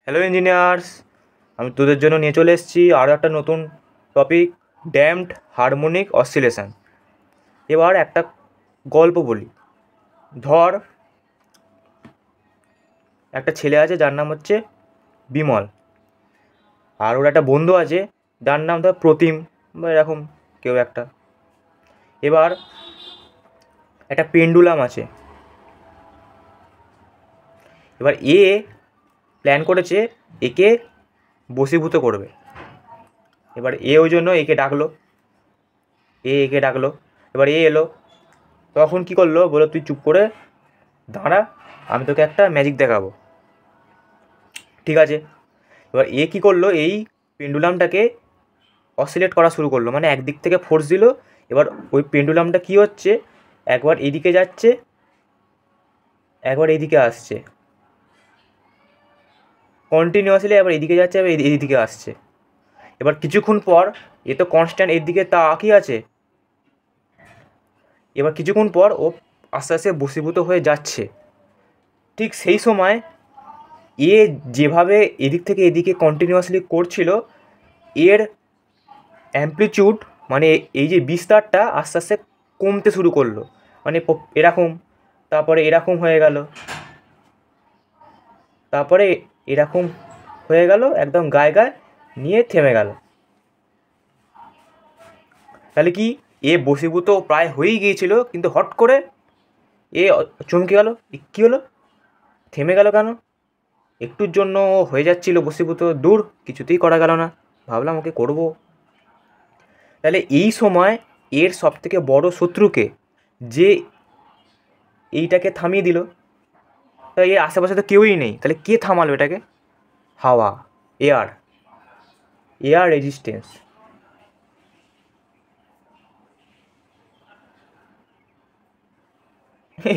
Hello engineers, আমি তোদের জন্য নিয়ে চলে এসেছি আরও একটা নতুন টপিক, ড্যাম্পড হারমোনিক অসিলেশন। এবার একটা গল্প বলি। ধর একটা ছেলে আছে যার নাম হচ্ছে বিমল, আর ওর একটা বন্ধু আছে যার নাম ধর প্রতিম বা এরকম কেউ একটা। এবার একটা পেন্ডুলাম আছে। এবার প্ল্যান করেছে একে বশীভূত করবে। এবার ওই জন্য একে ডাকলো। একে ডাকলো। এবার এলো। তখন কী করলো বলো, তুই চুপ করে দাঁড়া, আমি তোকে একটা ম্যাজিক দেখাবো। ঠিক আছে। এবার কী করলো, এই পেন্ডুলামটাকে অসিলেট করা শুরু করলো, মানে একদিক থেকে ফোর্স দিল। এবার ওই পেন্ডুলামটা কী হচ্ছে, একবার এদিকে যাচ্ছে, একবার এইদিকে আসছে, কন্টিনিউয়াসলি একবার এদিকে যাচ্ছে, এবার এইদিকে আসছে। এবার কিছুক্ষণ পর তো কনস্ট্যান্ট এর দিকে তাকিয়ে আছে। এবার কিছুক্ষণ পর ও আস্তে আস্তে বশীভূত হয়ে যাচ্ছে। ঠিক সেই সময় যেভাবে এদিক থেকে এদিকে কন্টিনিউয়াসলি করছিল, এর অ্যাম্প্লিটিউড মানে এই যে বিস্তারটা আস্তে আস্তে কমতে শুরু করলো। মানে এরকম, তারপরে এরকম হয়ে গেল, তারপরে এরকম হয়ে গেল, একদম গায়ে গায়ে নিয়ে থেমে গেল। তাহলে কি, বশীভূত প্রায় হয়েই গিয়েছিল, কিন্তু হট করে চমকে গেল। কী হলো, থেমে গেল কেন? একটুর জন্য হয়ে যাচ্ছিল বশীভূত, দূর কিছুতেই করা গেল না, ভাবলাম ওকে করব। তাহলে এই সময় এর সবথেকে বড় শত্রুকে, যে এইটাকে থামিয়ে দিল, তাই এর আশেপাশে তো কেউই নেই, তাহলে কে থামালো এটাকে? হাওয়া, এয়ার, এয়ার রেজিস্ট্যান্স।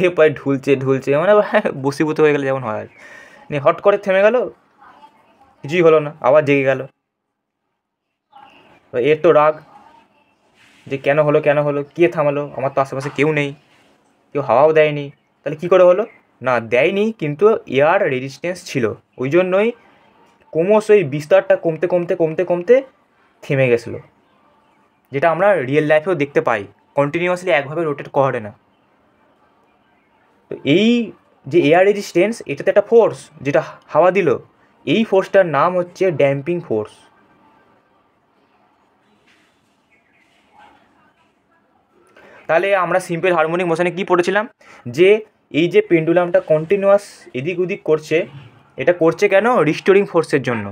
এ পায়ে ঢুলছে ঢুলছে, মানে বশীভূত হয়ে গেলে যেমন হয়, নিয়ে হট করে থেমে গেল, কিছুই হলো না, আবার জেগে গেল। এর তো রাগ, যে কেন হলো কেন হলো, কে থামালো, আমার তো আশেপাশে কেউ নেই, কেউ হাওয়াও দেয়নি। তাহলে কী করে হলো? না, দেয়নি, কিন্তু এয়ার রেজিস্ট্যান্স ছিল, ওই জন্যই ক্রমশ এই বিস্তারটা কমতে কমতে কমতে কমতে থেমে গেছিলো, যেটা আমরা রিয়েল লাইফেও দেখতে পাই, কন্টিনিউয়াসলি একভাবে রোটেট করে না। তো এই যে এয়ার রেজিস্ট্যান্স, এটাতে একটা ফোর্স যেটা হাওয়া দিল, এই ফোর্সটার নাম হচ্ছে ড্যাম্পিং ফোর্স। তাহলে আমরা সিম্পল হারমোনিক মোশনে কী পড়েছিলাম, যে এই যে পেন্ডুলামটা কন্টিনিউয়াস এদিক ওদিক করছে, এটা করছে কেন? রিস্টোরিং ফোর্সের জন্য।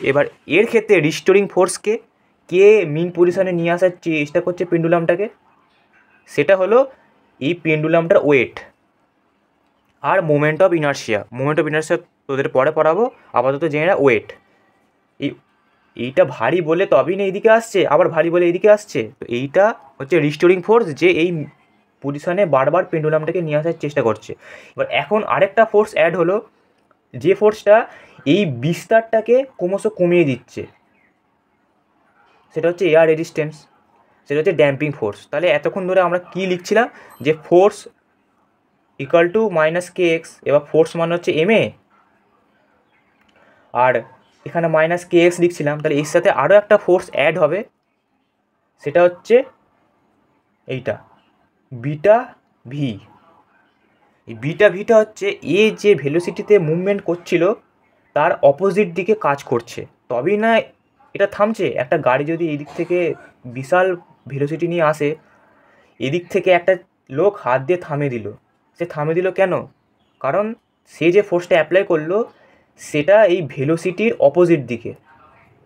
এবার এর ক্ষেত্রে রিস্টোরিং ফোর্সকে কে মিন পজিশনে নিয়ে আসার চেষ্টা করছে পেন্ডুলামটাকে, সেটা হলো এই পেন্ডুলামটার ওয়েট আর moment of inertia. Moment of inertia তোদের পরে পড়াবো, আপাতত জেনে না ওয়েট। এইটা ভারী বলে তবেই না এইদিকে আসছে, আবার ভারী বলে এইদিকে আসছে, তো এইটা হচ্ছে রিস্টোরিং ফোর্স, যে এই পজিশনে বারবার পেন্ডুলামটাকে নিয়ে আসার চেষ্টা করছে। এবার এখন আরেকটা ফোর্স অ্যাড হলো, যে ফোর্সটা এই বিস্তারটাকে ক্রমশ কমিয়ে দিচ্ছে, সেটা হচ্ছে এয়ার রেজিস্ট্যান্স, সেটা হচ্ছে ড্যাম্পিং ফোর্স। তাহলে এতক্ষণ ধরে আমরা কী লিখছিলাম, যে force equal to minus K x. এবার ফোর্স মানে হচ্ছে এম এ, আর এখানে মাইনাস কে এক্স লিখছিলাম। তাহলে এর সাথে আরও একটা ফোর্স অ্যাড হবে, সেটা হচ্ছে এইটা বিটা ভি। এই বিটা ভিটা হচ্ছে যে ভেলোসিটিতে মুভমেন্ট করছিল তার অপোজিট দিকে কাজ করছে, তবেই না এটা থামছে। একটা গাড়ি যদি এই দিক থেকে বিশাল ভেলোসিটি নিয়ে আসে, এদিক থেকে একটা লোক হাত দিয়ে থামিয়ে দিল, সে থামিয়ে দিল কেন? কারণ সে যে ফোর্সটা অ্যাপ্লাই করলো সেটা এই ভেলোসিটির অপোজিট দিকে,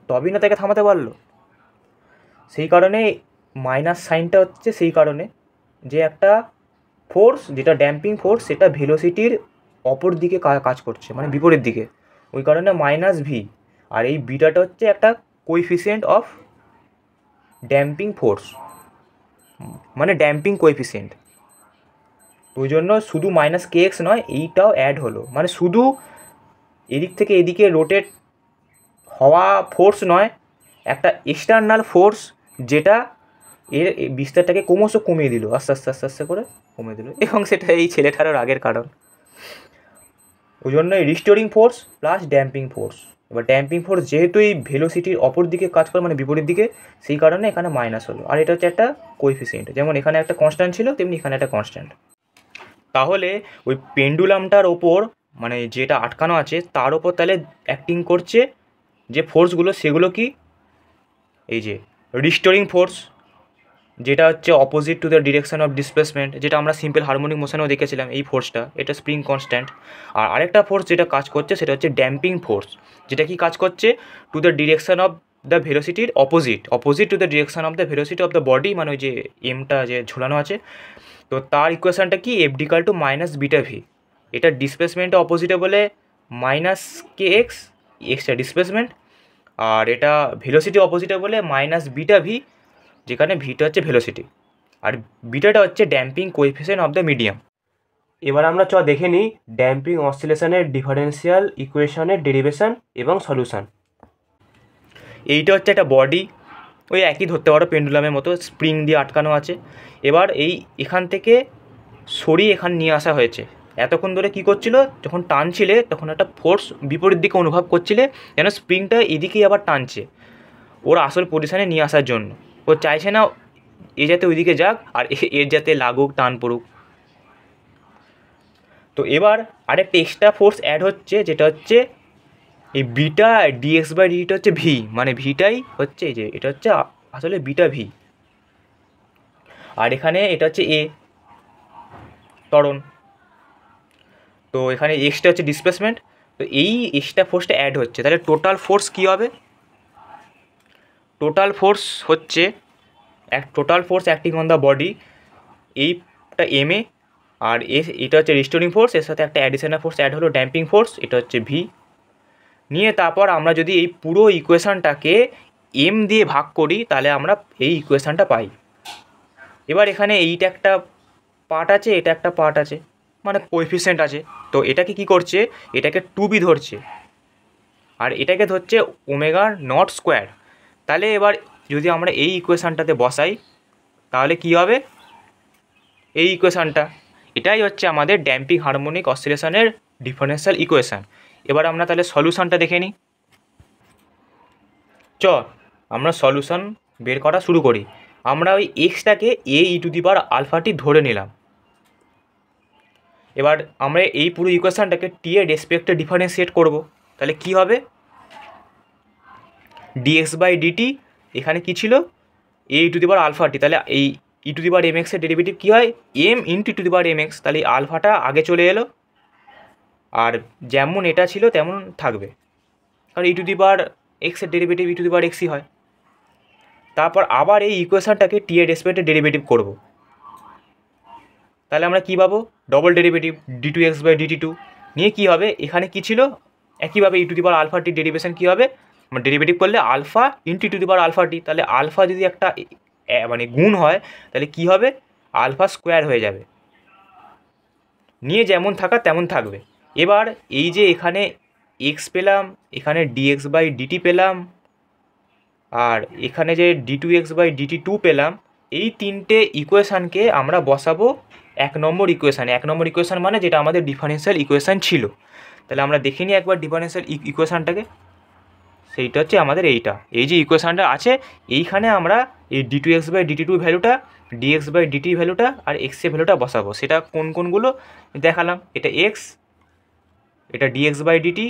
তবেই না তাকে থামাতে পারলো। সেই কারণে মাইনাস সাইনটা হচ্ছে, সেই কারণে যে একটা ফোর্স যেটা ড্যাম্পিং ফোর্স, সেটা ভেলোসিটির অপর দিকে কাজ করছে, মানে বিপরীত দিকে, ওই কারণে মাইনাস ভি। আর এই বিটাটা হচ্ছে একটা কোএফিসিয়েন্ট অফ ড্যাম্পিং ফোর্স, মানে ড্যাম্পিং কোএফিসিয়েন্ট। ওই জন্য শুধু মাইনাস কে এক্স নয়, এইটাও অ্যাড হলো, মানে শুধু এদিক থেকে এদিকে রোটেট হওয়া ফোর্স নয়, একটা এক্সটার্নাল ফোর্স যেটা এর বিস্তারটাকে ক্রমশ কমিয়ে দিল, আস্তে আস্তে আস্তে আস্তে করে কমিয়ে দিল, এবং সেটা এই ছেলেটারও রাগের কারণ। ওই জন্য restoring force plus damping force. এবার ড্যাম্পিং ফোর্স যেহেতু এই ভেলোসিটির অপর দিকে কাজ করে, মানে বিপরীত দিকে, সেই কারণে এখানে মাইনাস হলো। আর এটা হচ্ছে একটা কোএফিসিয়েন্ট, যেমন এখানে একটা কনস্ট্যান্ট ছিল তেমনি এখানে একটা কনস্ট্যান্ট। তাহলে ওই পেন্ডুলামটার ওপর, মানে যেটা আটকানো আছে তার ওপর তাহলে অ্যাক্টিং করছে যে ফোর্সগুলো, সেগুলো কি, এই যে রিস্টোরিং ফোর্স, যেটা হচ্ছে opposite to the direction of displacement, যেটা আমরা সিম্পল হারমোনিক মোশনেও দেখেছিলাম এই ফোর্সটা, এটা স্প্রিং কনস্ট্যান্ট। আর আরেকটা ফোর্স যেটা কাজ করছে সেটা হচ্ছে ড্যাম্পিং ফোর্স, যেটা কি কাজ করছে to the direction of the ভেলোসিটির opposite to the direction of the velocity of the body, মানে ওই যে এমটা যে ঝুলানো আছে। তো তার ইকুয়েশনটা কি, এফডিকাল টু মাইনাস বিটা ভি। এটা ডিসপ্লেসমেন্টটা অপোজিটে বলে মাইনাস কে এক্স, এক্সটা ডিসপ্লেসমেন্ট, আর এটা ভেলোসিটি অপোজিটে বলে মাইনাস বিটা ভি, যেখানে ভিটা হচ্ছে ভেলোসিটি আর বিটাটা হচ্ছে damping coefficient of the medium. এবার আমরা দেখে নিই ড্যাম্পিং অসিলেশনের ডিফারেন্সিয়াল ইকুয়েশনের ডেরিভেশন এবং সলিউশন। এইটা হচ্ছে একটা বডি, ওই একই ধরতে পারো পেন্ডুলামের মতো, স্প্রিং দিয়ে আটকানো আছে। এবার এখান থেকে সরিয়ে এখানে নিয়ে আসা হয়েছে। এতক্ষণ ধরে কী করছিল, যখন টানছিলে তখন একটা ফোর্স বিপরীত দিকে অনুভব করছিলে, যেন স্প্রিংটা এদিকেই আবার টানছে ওর আসল পজিশানে নিয়ে আসার জন্য। ও চাইছে না এ যাতে ওইদিকে যাক আর এর যাতে লাগুক, টান পড়ুক। তো এবার আরেকটা এক্সট্রা ফোর্স অ্যাড হচ্ছে, যেটা হচ্ছে এই বিটা ডিএক্স বাই ডিটা হচ্ছে ভি, মানে ভিটাই হচ্ছে এই যে এটা হচ্ছে আসলে বিটা ভি, আর এখানে এটা হচ্ছে এ ত্বরণ। তো এখানে এক্সটা হচ্ছে ডিসপ্লেসমেন্ট। তো এই এক্সট্রা ফোর্সটা অ্যাড হচ্ছে, তাহলে টোটাল ফোর্স কী হবে? টোটাল ফোর্স হচ্ছে total force acting on the body, এইটা এম এ, আর এটা হচ্ছে রিস্টোরিং ফোর্স, এর সাথে একটা অ্যাডিশনাল ফোর্স অ্যাড হলো ড্যাম্পিং ফোর্স, এটা হচ্ছে ভি। নিয়ে তারপর আমরা যদি এই পুরো ইকুয়েশানটাকে এম দিয়ে ভাগ করি তাহলে আমরা এই ইকুয়েশানটা পাই। এবার এখানে এইটা একটা পার্ট আছে, এটা একটা পার্ট আছে, মানে কোএফিসিয়েন্ট আছে। তো এটাকে কি করছে, এটাকে 2b ধরছে আর এটাকে ধরছে ওমেগা নট স্কোয়ার। তাহলে এবার যদি আমরা এই ইকুয়েশানটাতে বসাই তাহলে কি হবে, এই ইকুয়েশানটা, এটাই হচ্ছে আমাদের ড্যাম্পিং হারমোনিক অসিলেশনের ডিফারেন্সিয়াল ইকুয়েশান। এবার আমরা তাহলে সলিউশনটা দেখে নিই। আমরা সলিউশন বের করা শুরু করি। আমরা ওই এক্সটাকে এ ই টু দি পাওয়ার আলফাটি ধরে নিলাম। এবার আমরা এই পুরো ইকুয়েশানটাকে টি এর রেসপেক্টে ডিফারেন্সিয়েট করব। তাহলে কি হবে, ডিএক্স বাই ডিটি, এখানে কী ছিল, এ ই টু দি পাওয়ার আলফাটি, তাহলে এই e to the power M এক্সের ডেরিভেটিভ কী হয়, M into to the power M X. তাহলে এই আলফাটা আগে চলে এলো আর যেমন এটা ছিল তেমন থাকবে, কারণ ই টু দি পাওয়ার এক্সের ডেরিভেটিভ ই টু দি পাওয়ার এক্সই হয়। তারপর আবার এই ইকুয়েশানটাকে টি এর রেসপেক্টে ডেরিভেটিভ করব। তাহলে আমরা কী পাবো, double derivative D two X by DT two. নিয়ে কী হবে, এখানে কী ছিল, একইভাবে ই টু দি পাওয়ার আলফাটির ডেরিভেশন কী হবে, মানে ডেরিভেটিভ করলে আলফা ইন্টু টু দি পাওয়ার আলফাটি। তাহলে আলফা যদি একটা মানে গুণ হয় তাহলে কী হবে, আলফা স্কোয়ার হয়ে যাবে। নিয়ে যেমন থাকা তেমন থাকবে। এবার এই যে এখানে এক্স পেলাম, এখানে ডিএক্স বাই ডিটি পেলাম, আর এখানে যে D two X by DT two পেলাম, এই তিনটে ইকুয়েশানকে আমরা বসাবো এক নম্বর ইকুয়েশানে। এক নম্বর ইকুয়েশান মানে যেটা আমাদের ডিফারেন্সিয়াল ইকুয়েশান ছিল। তাহলে আমরা দেখে নিই একবার ডিফারেন্সিয়াল ইকুয়েশানটাকে। সেইটা হচ্ছে আমাদের এইটা, এই যে ইকুয়েশানটা আছে এইখানে আমরা এই D two X by DT two ভ্যালুটা, ডিএক্স বাই ডিটি ভ্যালুটা আর এক্সের ভ্যালুটা বসাবো। সেটা কোন কোনগুলো দেখালাম, এটা এক্স, এটা ডিএক্স বাই ডিটি,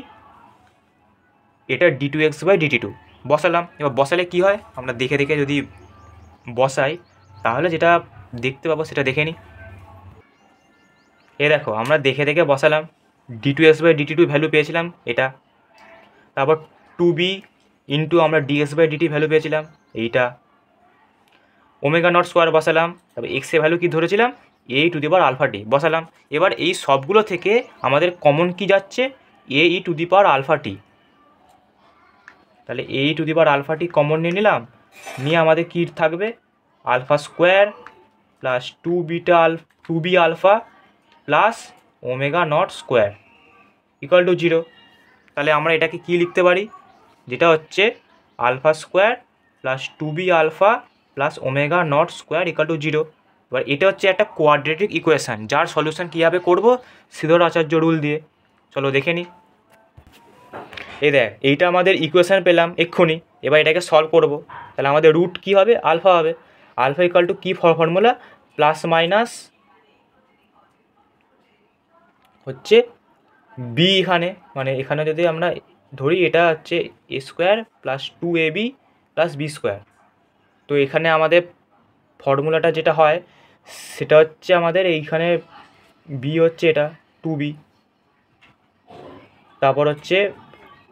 এটা D two X by DT two বসালাম। এবার বসালে কি হয়, আমরা দেখে দেখে যদি বসাই তাহলে যেটা দেখতে পাবো সেটা দেখে নিই। দেখো আমরা দেখে দেখে বসালাম, D two X by DT two value পেয়েছিলাম এটা, তারপর টু বি ইন্টু আমরা ডিএক্স বাই ডিটি ভ্যালু পেয়েছিলাম এইটা, ওমেগা নট স্কোয়ার বসালাম, তারপর এক্সের ভ্যালু কি ধরেছিলাম, এ টু দি পাওয়ার আলফা টি বসালাম। এবার এই সবগুলো থেকে আমাদের কমন কি যাচ্ছে, এ e to the power alpha t. তাহলে এ e to the power alpha t common নিয়ে নিলাম, নিয়ে আমাদের কি থাকবে, alpha square plus two b alpha plus omega not square equal to 0। তাহলে আমরা এটাকে কি লিখতে পারি, যেটা হচ্ছে alpha square plus two b alpha plus omega not square equal to 0। এবার এটা হচ্ছে একটা কোয়াড্রেটিক ইকুয়েশান, যার সলিউশন কীভাবে করবো, শ্রীধর আচার্য রুল দিয়ে। চলো দেখে নিই। এই দেখ, এইটা আমাদের ইকুয়েশান পেলাম এক্ষুনি। এবার এটাকে সলভ করব। তাহলে আমাদের রুট কী হবে? আলফা হবে। আলফা ইকুয়াল টু কী ফর্মুলা? প্লাস মাইনাস হচ্ছে বি, এখানে মানে এখানে যদি আমরা ধরি এটা হচ্ছে a square plus 2ab plus b square. তো এখানে আমাদের ফর্মুলাটা যেটা হয় সেটা হচ্ছে আমাদের এইখানে বি হচ্ছে এটা 2b, তারপর হচ্ছে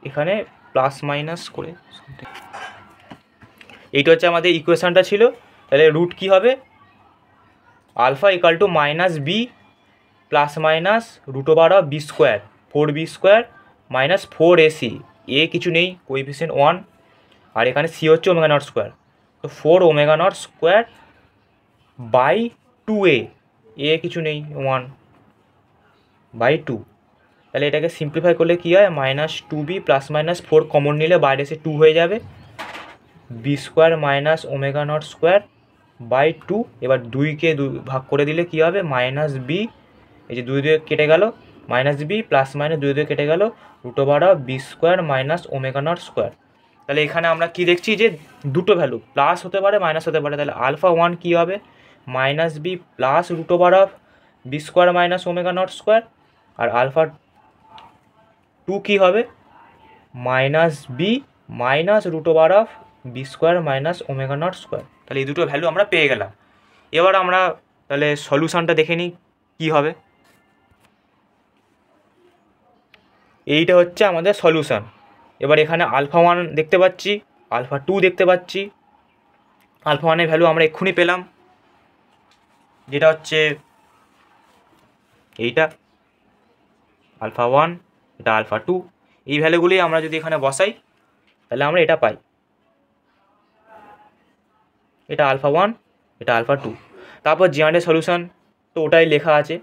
এখানে প্লাস মাইনাস করে এইটা হচ্ছে আমাদের ইকুয়েশানটা ছিল। তাহলে রুট কী হবে? Alpha equal to minus B plus minus root over of B square 4b square minus 4ac। এ কিছু নেই, কোএফিসিয়েন্ট 1, আর এখানে সি হচ্ছে ওমেগা নট স্কোয়ার। তো 4 omega not square by 2a, এ কিছু নেই 1 বাই 2। তাহলে এটাকে সিম্পলিফাই করলে কী হয়? Minus 2b plus minus 4 common নিলে বাইরে এসে 2 হয়ে যাবে, B square minus omega not square by 2। এবার 2কে ভাগ করে দিলে কী হবে? মাইনাস বি, এই যে 2 কেটে গেল, মাইনাস বি প্লাস মাইনাস 2 কেটে গেল, root over of B square minus omega not square. তাহলে এখানে আমরা কি দেখছি যে দুটো ভ্যালু প্লাস হতে পারে মাইনাস হতে পারে। তাহলে আলফা 1 কী হবে? Minus B plus root over of B square minus omega not square, আর আলফা 2 কী হবে? Minus B minus root over of B square minus omega not square. তাহলে এই দুটো ভ্যালু আমরা পেয়ে গেলাম। এবার আমরা তাহলে সলিউশনটা দেখে নিই কী হবে। এইটা হচ্ছে আমাদের সলিউশন। এবার এখানে আলফা 1 দেখতে পাচ্ছি, আলফা 2 দেখতে পাচ্ছি। আলফা 1 এর ভ্যালু আমরা এক্ষুনি পেলাম, যেটা হচ্ছে এইটা আলফা 1, এটা আলফা 2। এই ভ্যালুগুলি আমরা যদি এখানে বসাই তাহলে আমরা এটা পাই, এটা আলফা 1, এটা আলফা 2। তারপর জিয়ানের সলিউশন তো ওটাই লেখা আছে।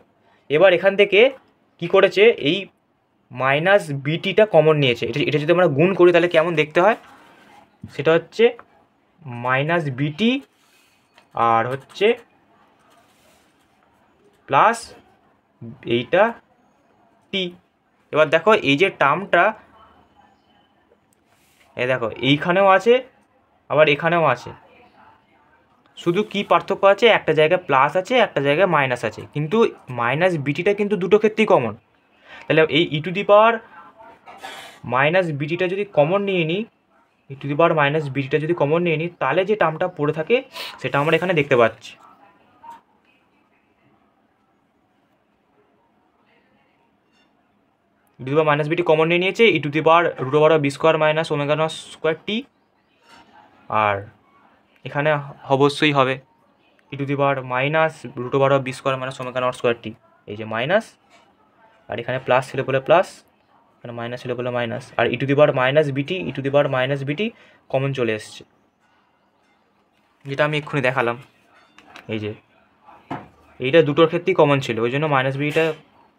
এবার এখান থেকে কি করেছে? এই মাইনাস বিটিটা কমন নিয়েছে। এটা যদি আমরা গুণ করি তাহলে কেমন দেখতে হয়? সেটা হচ্ছে মাইনাস বিটি আর হচ্ছে প্লাস এইটা টি। এবার দেখো এই যে টার্মটা, এই দেখো এইখানেও আছে আবার এখানেও আছে, শুধু কি পার্থক্য আছে? একটা জায়গায় প্লাস আছে, একটা জায়গায় মাইনাস আছে, কিন্তু মাইনাস বিটিটা কিন্তু দুটো ক্ষেত্রেই কমন। তাহলে এই e to the power minus বিটিটা যদি কমন নিয়ে নিই, ই টু দি পাওয়ার মাইনাস বিটিটা যদি কমন নিয়ে নিই, তাহলে যে টার্মটা পড়ে থাকে সেটা আমরা এখানে দেখতে পাচ্ছি। E to the power minus বিটি কমন নিয়ে নিয়েছে, e to the power root over of B square minus omega not square t, আর এখানে অবশ্যই হবে e to the power minus root over of B square minus omega not square t. এই যে minus, আর এখানে plus ছিল বলে plus, এখানে মাইনাস ছিল বলে মাইনাস, আর e to the power minus BT, e to the power minus বিটি কমন চলে এসছে, যেটা আমি এক্ষুনি দেখালাম। এই যে এইটা দুটোর ক্ষেত্রেই কমন ছিল, ওই জন্য মাইনাস বিটিটা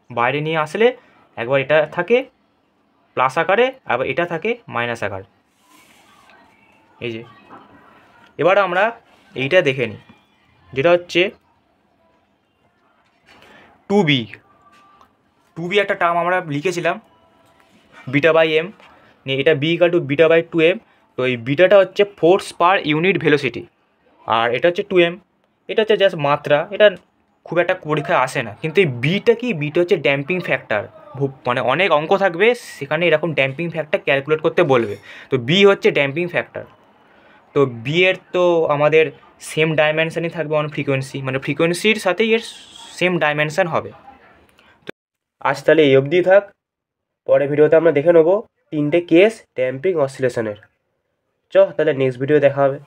বাইরে নিয়ে আসলে একবার এটা থাকে প্লাস আকারে, আবার এটা থাকে মাইনাস আকারে। এই যে এবার আমরা এইটা দেখে নিই, যেটা হচ্ছে 2b একটা টার্ম আমরা লিখেছিলাম বিটা বাই এম নিয়ে, এটা B equal to beta by 2m। তো এই বিটাটা হচ্ছে ফোর্স পার ইউনিট ভেলোসিটি, আর এটা হচ্ছে 2m, এটা হচ্ছে জাস্ট মাত্রা, এটা খুব একটা পরীক্ষায় আসে না। কিন্তু এই বিটা কি? বিটা হচ্ছে ড্যাম্পিং ফ্যাক্টর, মানে অনেক অঙ্ক থাকবে সেখানে এরকম ড্যাম্পিং ফ্যাক্টর ক্যালকুলেট করতে বলবে। তো বি হচ্ছে ড্যাম্পিং ফ্যাক্টর। তো বি এর তো আমাদের সেম ডাইমেনশানই থাকবে অন ফ্রিকোয়েন্সি, মানে ফ্রিকোয়েন্সির সাথেই এর সেম ডাইমেনশান হবে। তো আজ তাহলে এই অবধি থাক, পরে ভিডিওতে আমরা দেখে নেবো 3টে কেস ড্যাম্পিং অসিলেশনের। তাহলে নেক্সট ভিডিও দেখা হবে।